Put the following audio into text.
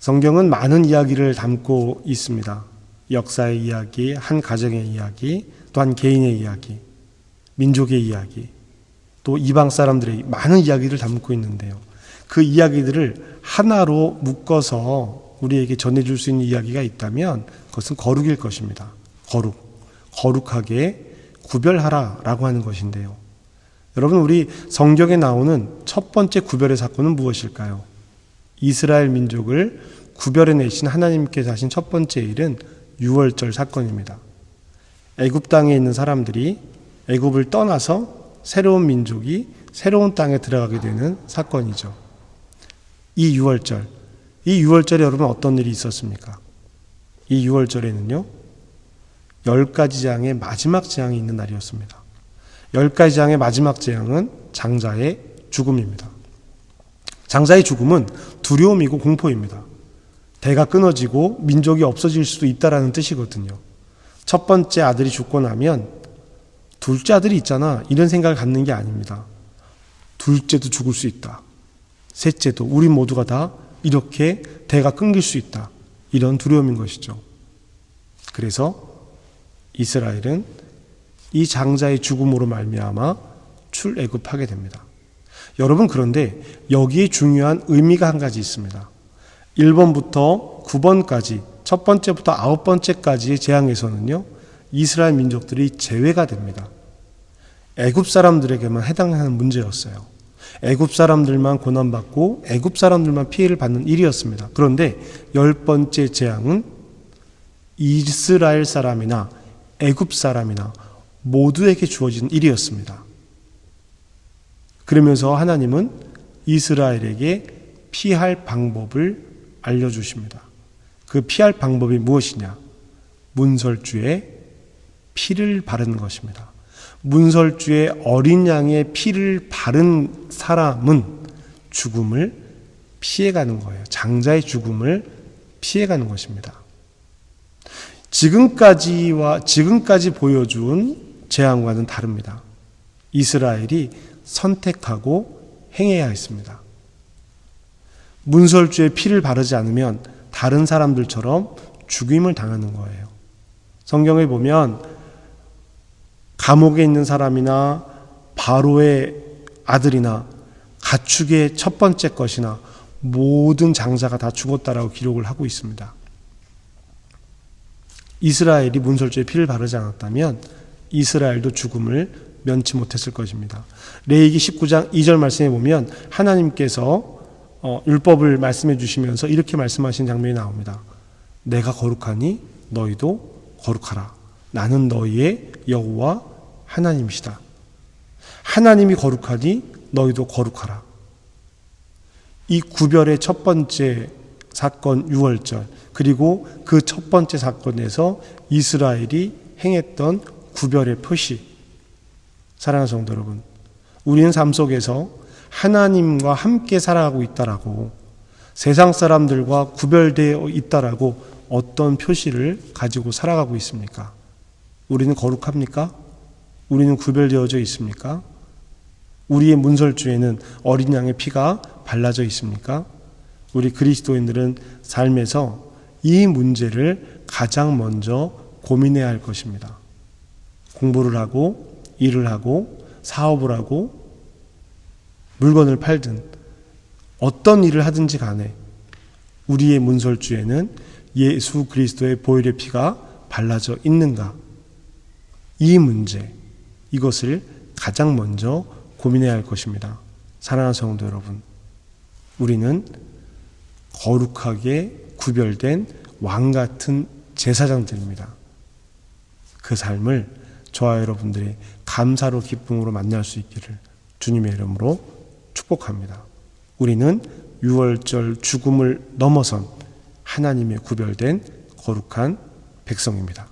성경은 많은 이야기를 담고 있습니다. 역사의 이야기, 한 가정의 이야기, 또 한 개인의 이야기, 민족의 이야기, 또 이방 사람들의 많은 이야기를 담고 있는데요. 그 이야기들을 하나로 묶어서 우리에게 전해줄 수 있는 이야기가 있다면 그것은 거룩일 것입니다. 거룩하게 구별하라라고 하는 것인데요. 여러분, 우리 성경에 나오는 첫 번째 구별의 사건은 무엇일까요? 이스라엘 민족을 구별해내신 하나님께서 하신 첫 번째 일은 유월절 사건입니다. 애굽 땅에 있는 사람들이 애굽을 떠나서 새로운 민족이 새로운 땅에 들어가게 되는 사건이죠. 이 유월절에 여러분 어떤 일이 있었습니까? 이 유월절에는요, 10가지 재앙의 마지막 재앙이 있는 날이었습니다. 10가지 재앙의 마지막 재앙은 장자의 죽음입니다. 장자의 죽음은 두려움이고 공포입니다. 대가 끊어지고 민족이 없어질 수도 있다라는 뜻이거든요. 첫 번째 아들이 죽고 나면 둘째 아들이 있잖아, 이런 생각을 갖는 게 아닙니다. 둘째도 죽을 수 있다. 셋째도, 우리 모두가 다 이렇게 대가 끊길 수 있다. 이런 두려움인 것이죠. 그래서 이스라엘은 이 장자의 죽음으로 말미암아 출애굽하게 됩니다. 여러분, 그런데 여기에 중요한 의미가 한 가지 있습니다. 1번부터 9번까지, 첫 번째부터 9번째까지의 재앙에서는요, 이스라엘 민족들이 제외가 됩니다. 애굽 사람들에게만 해당하는 문제였어요. 애굽 사람들만 고난받고 애굽 사람들만 피해를 받는 일이었습니다. 그런데 10번째 재앙은 이스라엘 사람이나 애굽 사람이나 모두에게 주어진 일이었습니다. 그러면서 하나님은 이스라엘에게 피할 방법을 알려주십니다. 그 피할 방법이 무엇이냐? 문설주에 피를 바르는 것입니다. 문설주에 어린 양의 피를 바른 사람은 죽음을 피해가는 거예요. 장자의 죽음을 피해가는 것입니다. 지금까지 보여준 재앙과는 다릅니다. 이스라엘이 선택하고 행해야 했습니다. 문설주에 피를 바르지 않으면 다른 사람들처럼 죽임을 당하는 거예요. 성경에 보면 감옥에 있는 사람이나 바로의 아들이나 가축의 첫 번째 것이나 모든 장자가 다 죽었다라고 기록을 하고 있습니다. 이스라엘이 문설주에 피를 바르지 않았다면 이스라엘도 죽음을 면치 못했을 것입니다. 레위기 19장 2절 말씀에 보면 하나님께서 율법을 말씀해 주시면서 이렇게 말씀하신 장면이 나옵니다. 내가 거룩하니 너희도 거룩하라. 나는 너희의 여호와 하나님이시다. 하나님이 거룩하니 너희도 거룩하라. 이 구별의 첫 번째 사건 유월절, 그리고 그 첫 번째 사건에서 이스라엘이 행했던 구별의 표시. 사랑하는 성도 여러분, 우리는 삶 속에서 하나님과 함께 살아가고 있다라고, 세상 사람들과 구별되어 있다라고 어떤 표시를 가지고 살아가고 있습니까? 우리는 거룩합니까? 우리는 구별되어져 있습니까? 우리의 문설주에는 어린 양의 피가 발라져 있습니까? 우리 그리스도인들은 삶에서 이 문제를 가장 먼저 고민해야 할 것입니다. 공부를 하고, 일을 하고, 사업을 하고, 물건을 팔든 어떤 일을 하든지 간에 우리의 문설주에는 예수 그리스도의 보혈의 피가 발라져 있는가? 이 문제, 이것을 가장 먼저 고민해야 할 것입니다. 사랑하는 성도 여러분, 우리는 거룩하게 구별된 왕 같은 제사장들입니다. 그 삶을 저와 여러분들이 감사로 기쁨으로 만날 수 있기를 주님의 이름으로 축복합니다. 우리는 유월절 죽음을 넘어선 하나님의 구별된 거룩한 백성입니다.